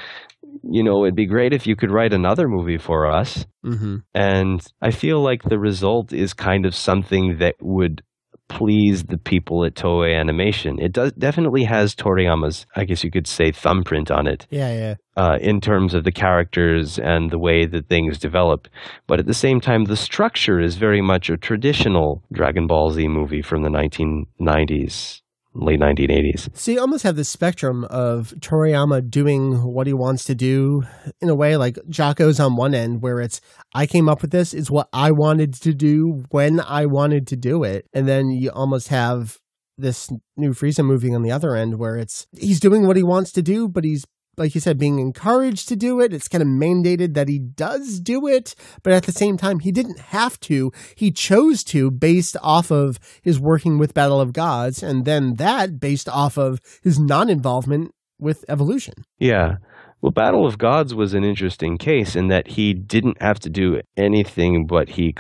it'd be great if you could write another movie for us. Mm-hmm. And I feel like the result is kind of something that would please the people at Toei Animation. It definitely has Toriyama's, I guess you could say, thumbprint on it. Yeah. In terms of the characters and the way that things develop. But at the same time, the structure is very much a traditional Dragon Ball Z movie from the 1990s. Late 1980s. So you almost have this spectrum of Toriyama doing what he wants to do in a way, like Jocko's on one end where it's, I came up with this, it's what I wanted to do when I wanted to do it. And then you almost have this new Frieza movie on the other end where it's, he's doing what he wants to do, but he's, like you said, being encouraged to do it. It's kind of mandated that he does do it, but at the same time, he didn't have to. He chose to based off of his working with Battle of Gods, and then that based off of his non-involvement with Evolution. Yeah. Well, Battle of Gods was an interesting case in that he didn't have to do anything, but he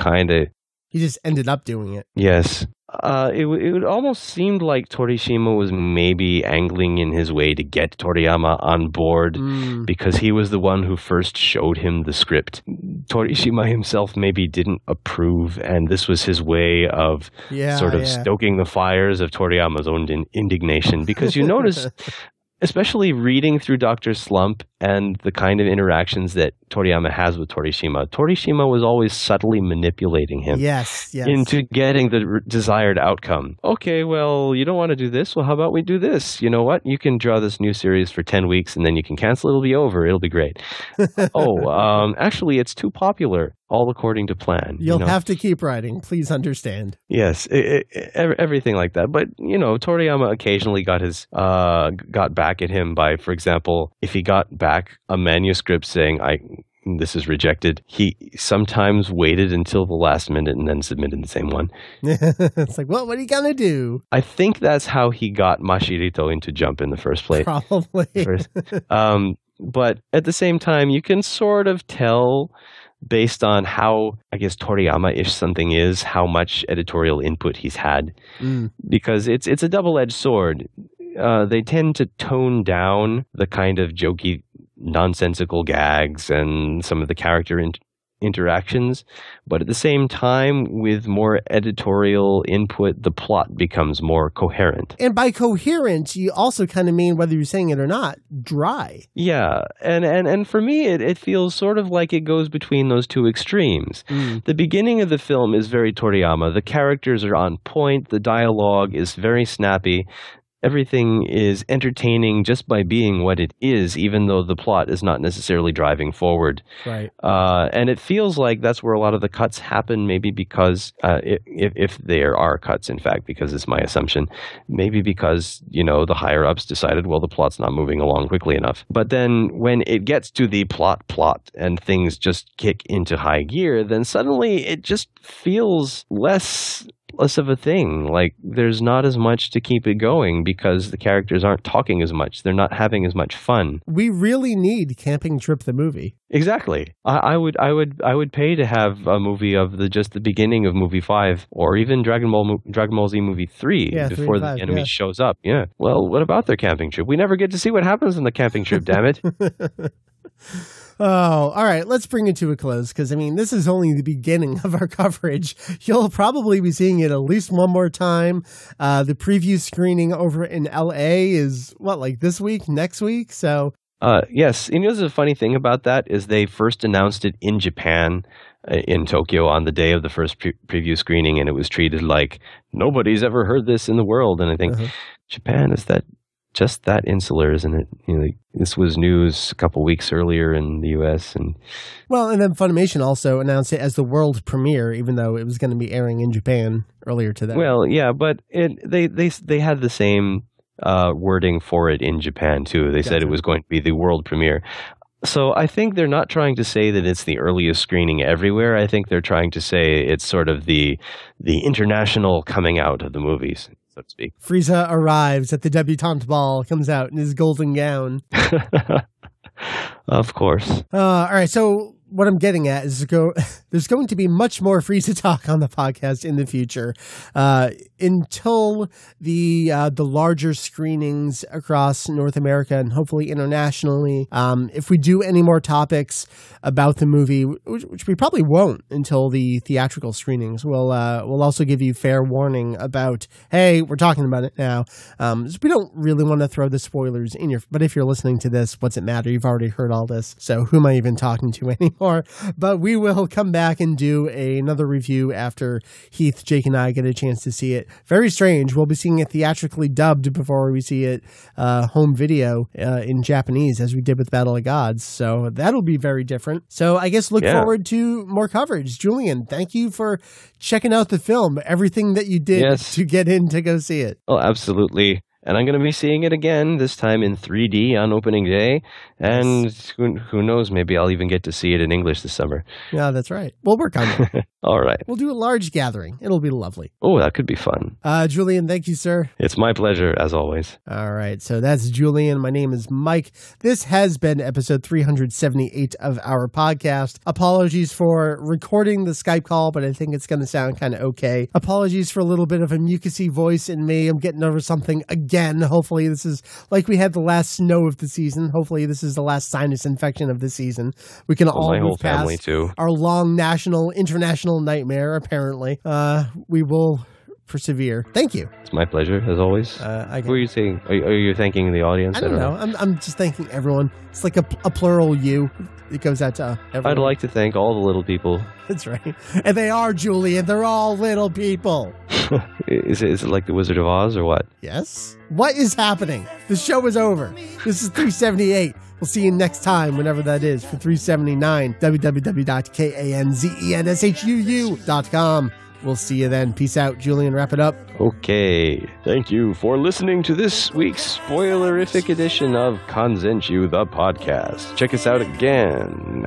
just ended up doing it. Yes. It almost seemed like Torishima was maybe angling in his way to get Toriyama on board because he was the one who first showed him the script. Torishima himself maybe didn't approve, and this was his way of stoking the fires of Toriyama's own indignation. Because you notice, especially reading through Dr. Slump and the kind of interactions that Toriyama has with Torishima was always subtly manipulating him into getting the desired outcome. Okay, well, you don't want to do this? Well, how about we do this? You know what? You can draw this new series for 10 weeks and then you can cancel. It'll be over. It'll be great. Actually, it's too popular. All according to plan. You'll have to keep writing. Please understand. Yes, everything like that. But, Toriyama occasionally got back at him by, for example, if he got back a manuscript saying, this is rejected, he sometimes waited until the last minute and then submitted the same one. It's like, well, what are you going to do? I think that's how he got Mashirito into Jump in the first place. Probably. But at the same time, you can sort of tell, based on how, I guess, Toriyama-ish something is, how much editorial input he's had. Because it's a double-edged sword. They tend to tone down the kind of jokey, nonsensical gags and some of the character interactions, but at the same time, with more editorial input, the plot becomes more coherent. And by coherent, you also kind of mean, whether you're saying it or not, dry. Yeah, and for me, it feels sort of like it goes between those two extremes. The beginning of the film is very Toriyama. The characters are on point. The dialogue is very snappy. Everything is entertaining just by being what it is, even though the plot is not necessarily driving forward. Right. And it feels like that's where a lot of the cuts happen, maybe because, if there are cuts, in fact, because it's my assumption, maybe because, the higher-ups decided, well, the plot's not moving along quickly enough. But then when it gets to the plot, and things just kick into high gear, then suddenly it just feels less of a thing. Like, there's not as much to keep it going because the characters aren't talking as much. They're not having as much fun. We really need Camping Trip the movie. Exactly. I would pay to have a movie of just the beginning of movie 5, or even Dragon Ball Z movie 3 before the enemy shows up. Yeah. Well, what about their camping trip? We never get to see what happens in the camping trip, damn it. Oh, all right. Let's bring it to a close because, this is only the beginning of our coverage. You'll probably be seeing it at least one more time. The preview screening over in LA is, like this week, next week? So. Yes. The funny thing about that is they first announced it in Japan, in Tokyo, on the day of the first preview screening, and it was treated like nobody's ever heard this in the world. And I think Japan, is that just that insular, isn't it? This was news a couple weeks earlier in the U.S. and then Funimation also announced it as the world premiere, even though it was going to be airing in Japan earlier today. Well, yeah, but they had the same wording for it in Japan too. They said it was going to be the world premiere. So I think they're not trying to say that it's the earliest screening everywhere. I think they're trying to say it's sort of the international coming out of the movies, so to speak. Frieza arrives at the debutante ball, comes out in his golden gown. Of course. All right, so what I'm getting at is there's going to be much more Frieza talk on the podcast in the future until the larger screenings across North America and hopefully internationally. If we do any more topics about the movie, which we probably won't until the theatrical screenings, we'll also give you fair warning about, hey, we're talking about it now. We don't really want to throw the spoilers in but if you're listening to this, what's it matter? You've already heard all this. So who am I even talking to anymore? But we will come back and do another review after Heath, Jake, and I get a chance to see it. Very strange. We'll be seeing it theatrically dubbed before we see it home video in Japanese, as we did with Battle of Gods. So that'll be very different. So I guess look forward to more coverage. Julian, thank you for checking out the film, everything that you did to get in to go see it. Oh, absolutely. And I'm going to be seeing it again, this time in 3D on opening day. And who knows, maybe I'll even get to see it in English this summer. Yeah, that's right. We'll work on it. All right. We'll do a large gathering. It'll be lovely. Oh, that could be fun. Julian, thank you, sir. It's my pleasure, as always. All right. So that's Julian. My name is Mike. This has been episode 378 of our podcast. Apologies for recording the Skype call, but I think it's going to sound kind of okay. Apologies for a little bit of a mucusy voice in me. I'm getting over something again. Hopefully this is like we had the last snow of the season. Hopefully this is the last sinus infection of the season. We can all move past our long international nightmare, apparently. We will persevere. Thank you. It's my pleasure, as always. Who are you saying? Are you thanking the audience? I don't know. I'm just thanking everyone. It's like a plural you. It goes out to everyone. I'd like to thank all the little people. That's right. And they are, Julian. They're all little people. Is it like the Wizard of Oz or what? Yes. What is happening? The show is over. This is 378. We'll see you next time, whenever that is, for 379. www.kanzenshuu.com. We'll see you then. Peace out. Julian, wrap it up. Okay. Thank you for listening to this week's spoilerific edition of Kanzenshuu, the podcast. Check us out again.